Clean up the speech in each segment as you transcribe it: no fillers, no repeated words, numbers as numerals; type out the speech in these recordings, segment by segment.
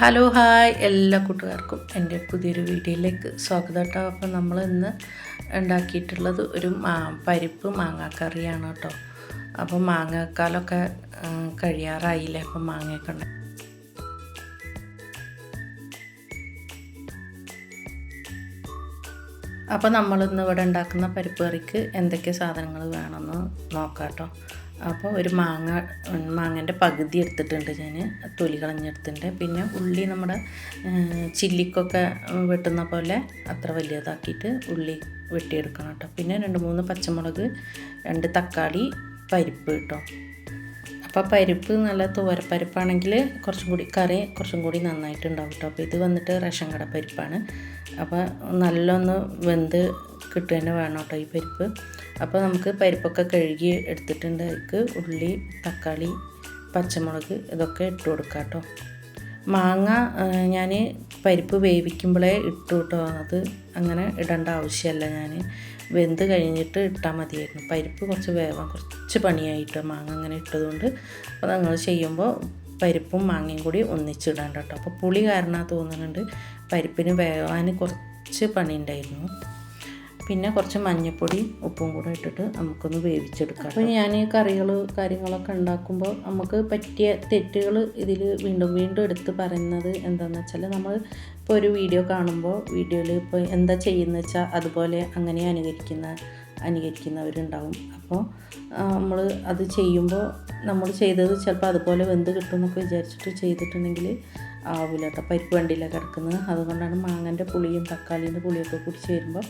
Hello hi എല്ലാ കൂട്ടുകാർക്കും എൻ്റെ പുതിയൊരു വീഡിയോയിലേക്ക് സ്വാഗതം കേട്ടോ. അപ്പോൾ നമ്മൾ ഇന്ന് ഉണ്ടാക്കിയിട്ടുള്ളത് ഒരു പരിപ്പ് മാങ്ങാക്കറിയാണ് കേട്ടോ. അപ്പോൾ മാങ്ങാക്കാലമൊക്കെ കഴിയാറായില്ലേ, അപ്പം മാങ്ങയൊക്കെ ഉണ്ട്. അപ്പോൾ നമ്മളിന്ന് ഇവിടെ ഉണ്ടാക്കുന്ന പരിപ്പ് കറിക്ക് എന്തൊക്കെ സാധനങ്ങൾ വേണമെന്ന് നോക്കാം കേട്ടോ. അപ്പോൾ ഒരു മാങ്ങേൻ്റെ പകുതി എടുത്തിട്ടുണ്ട് ഞാൻ, തൊലി കളഞ്ഞെടുത്തിട്ടുണ്ട്. പിന്നെ ഉള്ളി നമ്മുടെ ചില്ലിക്കൊക്കെ വെട്ടുന്ന പോലെ അത്ര വലിയതാക്കിയിട്ട് ഉള്ളി വെട്ടിയെടുക്കണം കേട്ടോ. പിന്നെ 2-3 പച്ചമുളക്, 2 തക്കാളി, പരിപ്പ് കേട്ടോ. അപ്പോൾ പരിപ്പ് നല്ല തോരപ്പരിപ്പാണെങ്കിൽ കറി കുറച്ചും കൂടി നന്നായിട്ടുണ്ടാവും കേട്ടോ. അപ്പോൾ ഇത് വന്നിട്ട് റേഷൻ കട പരിപ്പാണ്. അപ്പോൾ നല്ലൊന്ന് വെന്ത് കിട്ടുക തന്നെ വേണം കേട്ടോ ഈ പരിപ്പ്. അപ്പോൾ നമുക്ക് പരിപ്പൊക്കെ കഴുകി എടുത്തിട്ടുണ്ട്. അതിലേക്ക് ഉള്ളി, തക്കാളി, പച്ചമുളക് ഇതൊക്കെ ഇട്ട് കൊടുക്കാം കേട്ടോ. മാങ്ങ ഞാൻ പരിപ്പ് വേവിക്കുമ്പോഴേ ഇട്ടു കേട്ടോ. അത് അങ്ങനെ ഇടേണ്ട ആവശ്യമല്ല, ഞാൻ വെന്ത് കഴിഞ്ഞിട്ട് ഇട്ടാൽ മതിയായിരുന്നു. പരിപ്പ് കുറച്ച് വേവാൻ കുറച്ച് പണിയായിട്ട് മാങ്ങ അങ്ങനെ ഇട്ടതുകൊണ്ട് അപ്പോൾ നിങ്ങൾ ചെയ്യുമ്പോൾ പരിപ്പും മാങ്ങയും കൂടി ഒന്നിച്ചിടണ്ട കേട്ടോ. അപ്പോൾ പുളി കാരണം തോന്നുന്നുണ്ട് പരിപ്പിന് വേവാൻ കുറച്ച് പണി ഉണ്ടായിരുന്നു. പിന്നെ കുറച്ച് മഞ്ഞൾപ്പൊടി, ഉപ്പും കൂടെ ഇട്ടിട്ട് നമുക്കൊന്ന് വേവിച്ചെടുക്കാം. അപ്പോൾ ഞാൻ കാര്യങ്ങളൊക്കെ ഉണ്ടാക്കുമ്പോൾ നമുക്ക് പറ്റിയ തെറ്റുകൾ ഇതിൽ വീണ്ടും എടുത്ത് പറയുന്നത് എന്താണെന്ന് വെച്ചാൽ, നമ്മൾ ഇപ്പോൾ ഒരു വീഡിയോ കാണുമ്പോൾ വീഡിയോയിൽ ഇപ്പോൾ എന്താ ചെയ്യുന്നത് വെച്ചാൽ അതുപോലെ അങ്ങനെ അനുകരിക്കുന്നവരുണ്ടാവും. അപ്പോൾ നമ്മൾ അത് ചെയ്യുമ്പോൾ നമ്മൾ ചെയ്തത് ചിലപ്പോൾ അതുപോലെ വെന്ത് കിട്ടുമെന്നൊക്കെ വിചാരിച്ചിട്ട് ചെയ്തിട്ടുണ്ടെങ്കിൽ ആവില്ല കേട്ടോ. പരിപ്പ് വണ്ടിയിലാണ് കിടക്കുന്നത്. അതുകൊണ്ടാണ് മാങ്ങൻ്റെ പുളിയും തക്കാളീൻ്റെ പുളിയൊക്കെ കൂടി ചേരുമ്പോൾ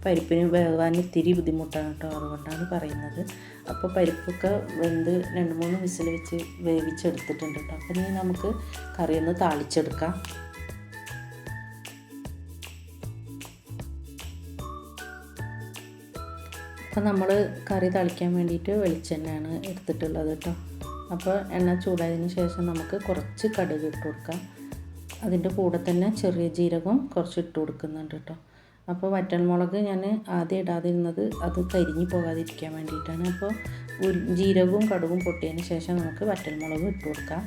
പരിപ്പിന് വേവാൻ ഇത്തിരി ബുദ്ധിമുട്ടാണ് കേട്ടോ. അതുകൊണ്ടാണ് പറയുന്നത്. അപ്പോൾ പരിപ്പൊക്കെ വെന്ത് 2-3 വിസിൽ വെച്ച് വേവിച്ചെടുത്തിട്ടുണ്ട് കേട്ടോ. അപ്പം ഇനി നമുക്ക് കറിയൊന്ന് താളിച്ചെടുക്കാം. അപ്പോൾ നമ്മൾ കറി തളിക്കാൻ വേണ്ടിയിട്ട് വെളിച്ചെണ്ണയാണ് എടുത്തിട്ടുള്ളത് കേട്ടോ. അപ്പോൾ എണ്ണ ചൂടായതിന് ശേഷം നമുക്ക് കുറച്ച് കടുക് ഇട്ട് കൊടുക്കാം. അതിൻ്റെ കൂടെ തന്നെ ചെറിയ ജീരകം കുറച്ച് ഇട്ട് കൊടുക്കുന്നുണ്ട് കേട്ടോ. അപ്പോൾ വറ്റൽമുളക് ഞാൻ ആദ്യം ഇടാതിരുന്നത് അത് കരിഞ്ഞു പോകാതിരിക്കാൻ വേണ്ടിയിട്ടാണ്. അപ്പോൾ ജീരകവും കടുകും പൊട്ടിയതിന് ശേഷം നമുക്ക് വറ്റൽമുളക് ഇട്ട് കൊടുക്കാം.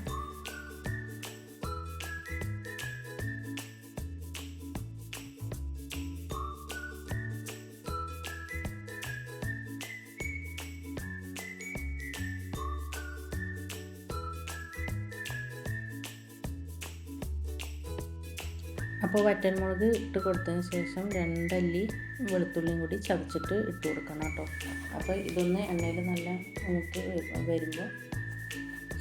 അപ്പോൾ വറ്റൽമുളക് ഇട്ട് കൊടുത്തതിന് ശേഷം 2 അല്ലി വെളുത്തുള്ളിയും കൂടി ചതച്ചിട്ട് ഇട്ട് കൊടുക്കണം കേട്ടോ. അപ്പോൾ ഇതൊന്ന് എണ്ണയിൽ നല്ല മൂത്ത് വരുമ്പോൾ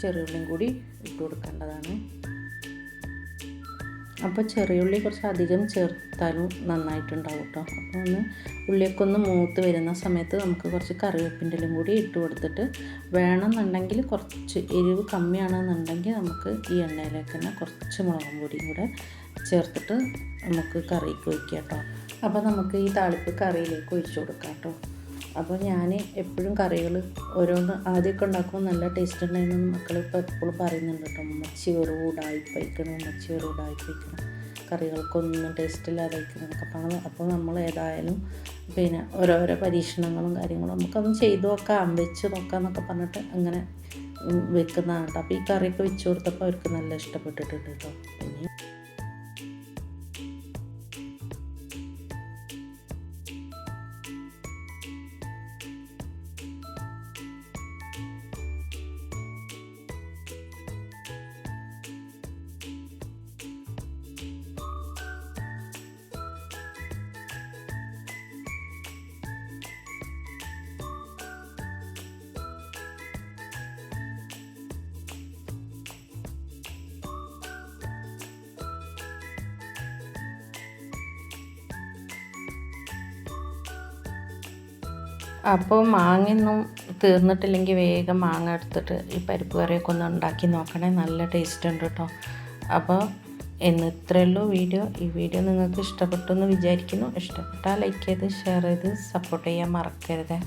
ചെറിയുള്ളിയും കൂടി ഇട്ട് കൊടുക്കേണ്ടതാണ്. അപ്പോൾ ചെറിയുള്ളി കുറച്ച് അധികം ചേർത്താലും നന്നായിട്ടുണ്ടാവും കേട്ടോ. അപ്പോൾ ഉള്ളിയൊക്കെ ഒന്ന് മൂത്ത് വരുന്ന സമയത്ത് നമുക്ക് കുറച്ച് കറിവേപ്പിൻ്റെ ഇലയും കൂടി ഇട്ട് കൊടുത്തിട്ട്, വേണമെന്നുണ്ടെങ്കിൽ കുറച്ച് എരിവ് കമ്മിയാണെന്നുണ്ടെങ്കിൽ നമുക്ക് ഈ എണ്ണയിലേക്ക് തന്നെ കുറച്ച് മുളകും പൊടിയും കൂടെ ചേർത്തിട്ട് നമുക്ക് കറിക്ക് ഒഴിക്കാം കേട്ടോ. അപ്പോൾ നമുക്ക് ഈ താളിപ്പ് കറിയിലേക്ക് ഒഴിച്ചു കൊടുക്കാം കേട്ടോ. അപ്പോൾ ഞാൻ എപ്പോഴും കറികൾ ഓരോന്ന് ആദ്യമൊക്കെ ഉണ്ടാക്കുമ്പോൾ നല്ല ടേസ്റ്റ് ഉണ്ടായിരുന്നു മക്കൾ ഇപ്പോൾ എപ്പോഴും പറയുന്നുണ്ട് കേട്ടോ. ഉമ്മച്ചി വെറും ഉടായിപ്പയിക്കണം, കറികൾക്കൊന്നും ടേസ്റ്റ് ഇല്ലാതായിരിക്കണം എന്നൊക്കെ. അപ്പോൾ നമ്മൾ ഏതായാലും പിന്നെ ഓരോരോ പരീക്ഷണങ്ങളും കാര്യങ്ങളും നമുക്കൊന്ന് ചെയ്ത് നോക്കാം, വെച്ച് നോക്കാം എന്നൊക്കെ പറഞ്ഞിട്ട് അങ്ങനെ വെക്കുന്നതാണ് കേട്ടോ. അപ്പോൾ ഈ കറിയൊക്കെ വെച്ച് കൊടുത്തപ്പോൾ അവർക്ക് നല്ല ഇഷ്ടപ്പെട്ടിട്ടുണ്ട് കേട്ടോ. പിന്നെ അപ്പോൾ മാങ്ങയൊന്നും തീർന്നിട്ടില്ലെങ്കിൽ വേഗം മാങ്ങ എടുത്തിട്ട് ഈ പരിപ്പ് കറിയൊക്കെ ഒന്ന് ഉണ്ടാക്കി നോക്കണേ, നല്ല ടേസ്റ്റ് ഉണ്ട് കേട്ടോ. അപ്പോൾ ഇത്രയേ ഉള്ളൂ വീഡിയോ. ഈ വീഡിയോ നിങ്ങൾക്ക് ഇഷ്ടപ്പെട്ടു എന്ന് വിചാരിക്കുന്നു. ഇഷ്ടപ്പെട്ടാൽ ലൈക്ക് ചെയ്ത് ഷെയർ ചെയ്ത് സപ്പോർട്ട് ചെയ്യാൻ മറക്കരുത്.